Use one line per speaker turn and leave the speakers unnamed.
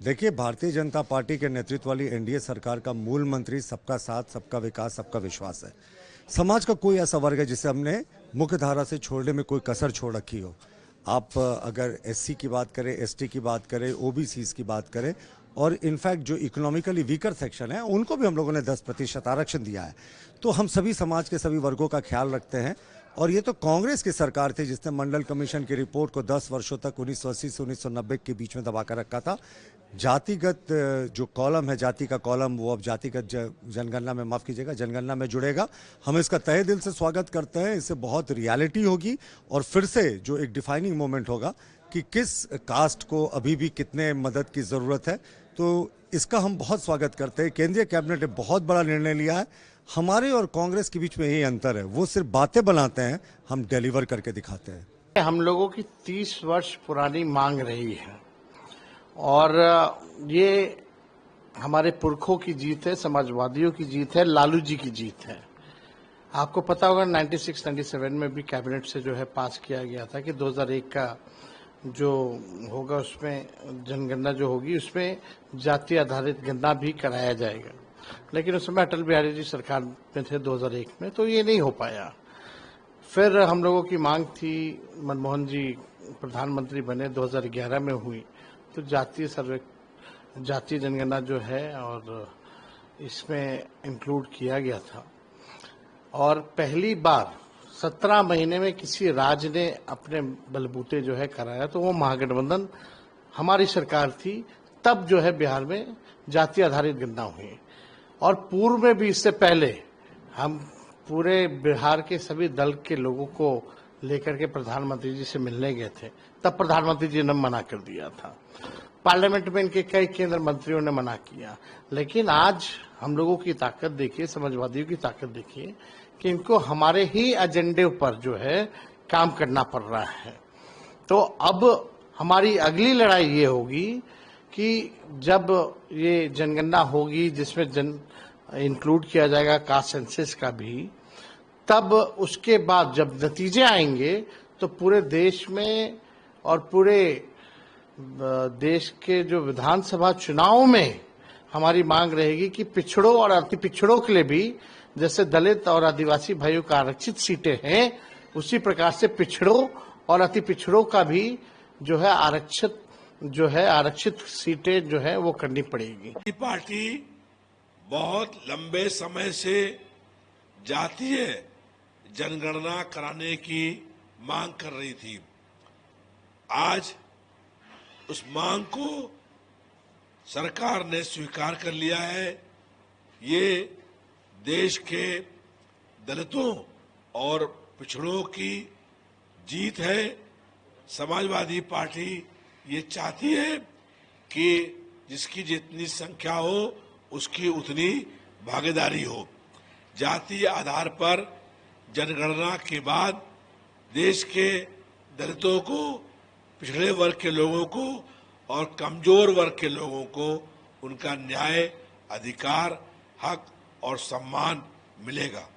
देखिए, भारतीय जनता पार्टी के नेतृत्व वाली एनडीए सरकार का मूल मंत्री सबका साथ, सबका विकास, सबका विश्वास है। समाज का कोई ऐसा वर्ग है जिसे हमने मुख्य धारा से छोड़ने में कोई कसर छोड़ रखी हो। आप अगर एससी की बात करें, एसटी की बात करें, ओबीसीज की बात करें, और इनफैक्ट जो इकोनॉमिकली वीकर सेक्शन है उनको भी हम लोगों ने 10% आरक्षण दिया है। तो हम सभी समाज के सभी वर्गों का ख्याल रखते हैं। और ये तो कांग्रेस की सरकार थी जिसने मंडल कमीशन की रिपोर्ट को 10 वर्षों तक 1980 से 1990 के बीच में दबा कर रखा था। जातिगत जो कॉलम है, जाति का कॉलम, वो अब जातिगत जनगणना में, माफ़ कीजिएगा, जनगणना में जुड़ेगा। हम इसका तहे दिल से स्वागत करते हैं। इससे बहुत रियलिटी होगी और फिर से जो एक डिफाइनिंग मोमेंट होगा कि किस कास्ट को अभी भी कितने मदद की ज़रूरत है। तो इसका हम बहुत स्वागत करते हैं। केंद्रीय कैबिनेट ने बहुत बड़ा निर्णय लिया है। हमारे और कांग्रेस के बीच में यही अंतर है, वो सिर्फ बातें बनाते हैं, हम डिलीवर करके दिखाते हैं।
हम लोगों की 30 वर्ष पुरानी मांग रही है और ये हमारे पुरखों की जीत है, समाजवादियों की जीत है, लालू जी की जीत है। आपको पता होगा 96-97 में भी कैबिनेट से जो है पास किया गया था कि 2001 का जो होगा उसमें जनगणना जो होगी उसमें जाति आधारित गणना भी कराया जाएगा। लेकिन उस समय अटल बिहारी जी सरकार में थे 2001 में, तो ये नहीं हो पाया। फिर हम लोगों की मांग थी, मनमोहन जी प्रधानमंत्री बने 2011 में हुई, तो जातीय जनगणना जो है और इसमें इंक्लूड किया गया था। और पहली बार 17 महीने में किसी राज्य ने अपने बलबूते जो है कराया, तो वो महागठबंधन हमारी सरकार थी। तब जो है बिहार में जाति आधारित गणना हुई। और पूर्व में भी इससे पहले हम पूरे बिहार के सभी दल के लोगों को लेकर के प्रधानमंत्री जी से मिलने गए थे। तब प्रधानमंत्री जी ने मना कर दिया था। पार्लियामेंट में इनके कई केंद्र मंत्रियों ने मना किया। लेकिन आज हम लोगों की ताकत देखिए, समाजवादियों की ताकत देखिए कि इनको हमारे ही एजेंडे पर जो है काम करना पड़ रहा है। तो अब हमारी अगली लड़ाई ये होगी कि जब ये जनगणना होगी जिसमें इंक्लूड किया जाएगा कास्ट सेंसस का भी, तब उसके बाद जब नतीजे आएंगे तो पूरे देश में और पूरे देश के जो विधानसभा चुनाव में हमारी मांग रहेगी कि पिछड़ों और अति पिछड़ों के लिए भी, जैसे दलित और आदिवासी भाइयों का आरक्षित सीटें हैं, उसी प्रकार से पिछड़ों और अति पिछड़ों का भी जो है आरक्षित सीटें जो है वो करनी पड़ेगी।
पार्टी बहुत लंबे समय से जातीय जनगणना कराने की मांग कर रही थी। आज उस मांग को सरकार ने स्वीकार कर लिया है। ये देश के दलितों और पिछड़ों की जीत है। समाजवादी पार्टी ये चाहती है कि जिसकी जितनी संख्या हो उसकी उतनी भागीदारी हो। जातीय आधार पर जनगणना के बाद देश के दलितों को, पिछड़े वर्ग के लोगों को और कमजोर वर्ग के लोगों को उनका न्याय, अधिकार, हक और सम्मान मिलेगा।